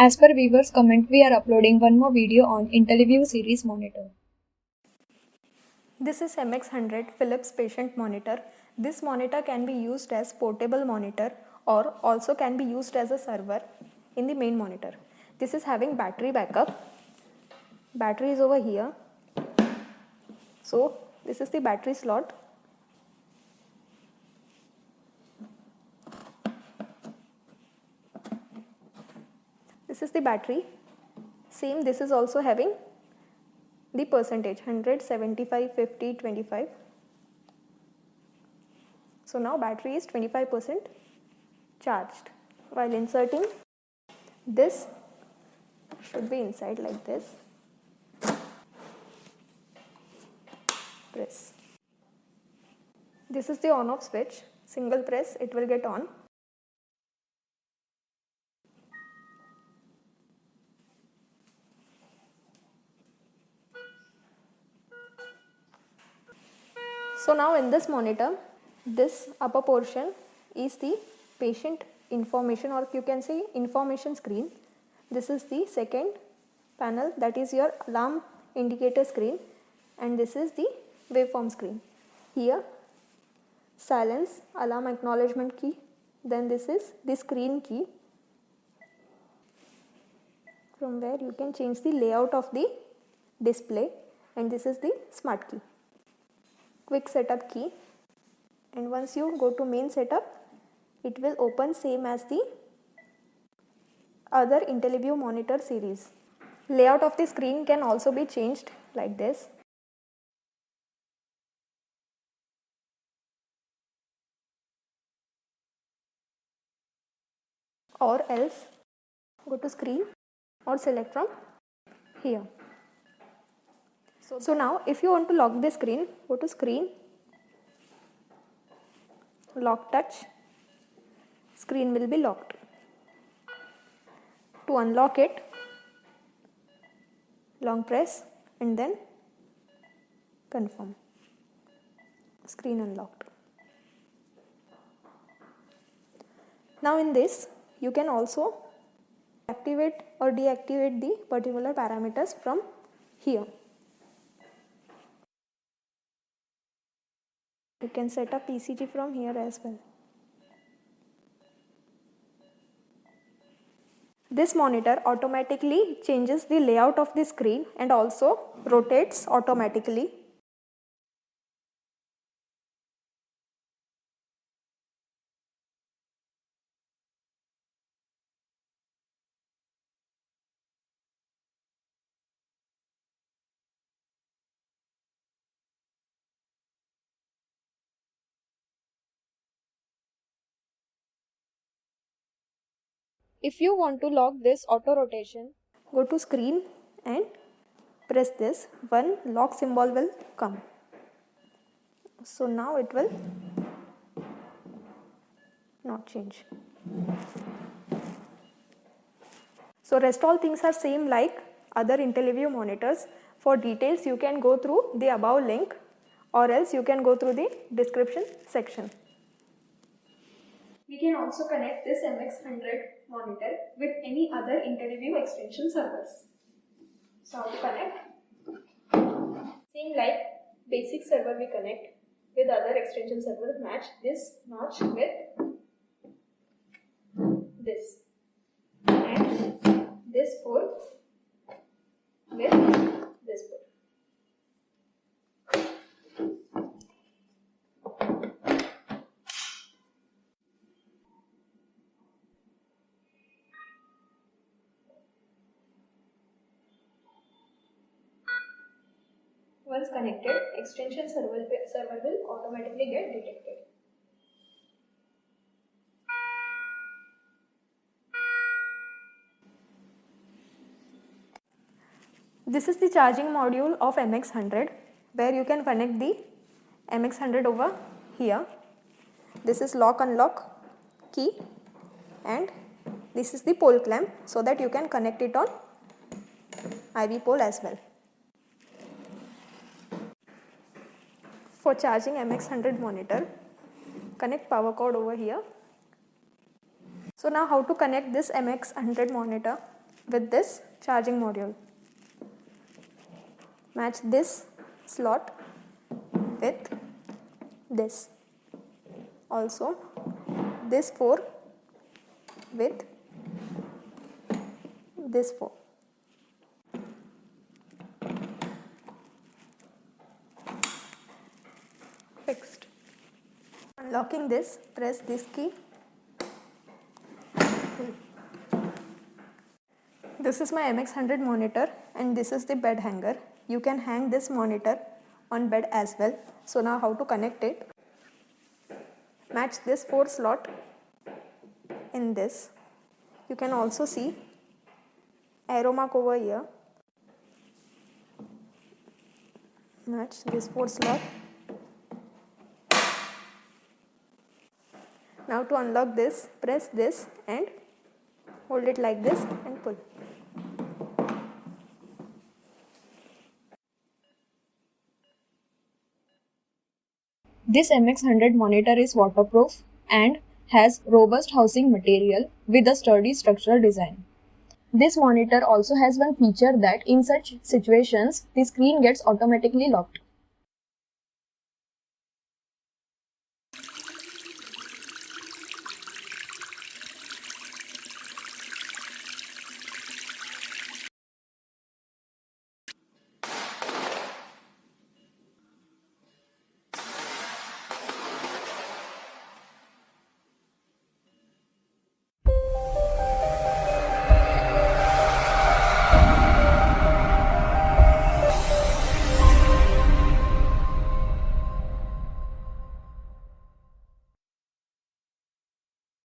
As per viewers' comment, we are uploading one more video on IntelliView series monitor. This is MX100 Philips patient monitor. This monitor can be used as portable monitor or also can be used as a server in the main monitor. This is having battery backup. Battery is over here. So this is the battery slot. This is the battery. Same, this is also having the percentage 100, 75, 50, 25. So now battery is 25% charged. While inserting, this should be inside like this. Press. This is the on off switch. Single press, it will get on. So now in this monitor, this upper portion is the patient information, or you can say information screen. This is the second panel, that is your alarm indicator screen, and this is the waveform screen. Here silence, alarm acknowledgement key, then this is the screen key from where you can change the layout of the display, and this is the smart key, quick setup key, and once you go to main setup, it will open same as the other IntelliView monitor series. Layout of the screen can also be changed like this. Or else go to screen or select from here. So now if you want to lock the screen, go to screen, lock touch, screen will be locked. To unlock it, long press and then confirm. Screen unlocked. Now in this, you can also activate or deactivate the particular parameters from here. You can set up ECG from here as well. This monitor automatically changes the layout of the screen and also rotates automatically. If you want to lock this auto rotation, go to screen and press this. One lock symbol will come. So now it will not change. So rest all things are same like other IntelliView monitors. For details you can go through the above link or else you can go through the description section. We can also connect this MX100 monitor with any other IntelliView extension servers. So how to connect? Same like basic server we connect with other extension server, match this notch with this and this port with this port. Once connected, extension server will automatically get detected. This is the charging module of MX100 where you can connect the MX100 over here. This is lock unlock key and this is the pole clamp so that you can connect it on IV pole as well. For charging MX100 monitor, connect power cord over here. So now how to connect this MX100 monitor? with this charging module. Match this slot with this. Also this 4 with this 4. Fixed. Unlocking this, press this key. This is my MX100 monitor and this is the bed hanger. You can hang this monitor on bed as well. So now how to connect it? Match this 4 slot in this. You can also see arrow mark over here. Match this 4 slot. Now to unlock this, press this and hold it like this and pull. This MX100 monitor is waterproof and has robust housing material with a sturdy structural design. This monitor also has one feature that in such situations the screen gets automatically locked.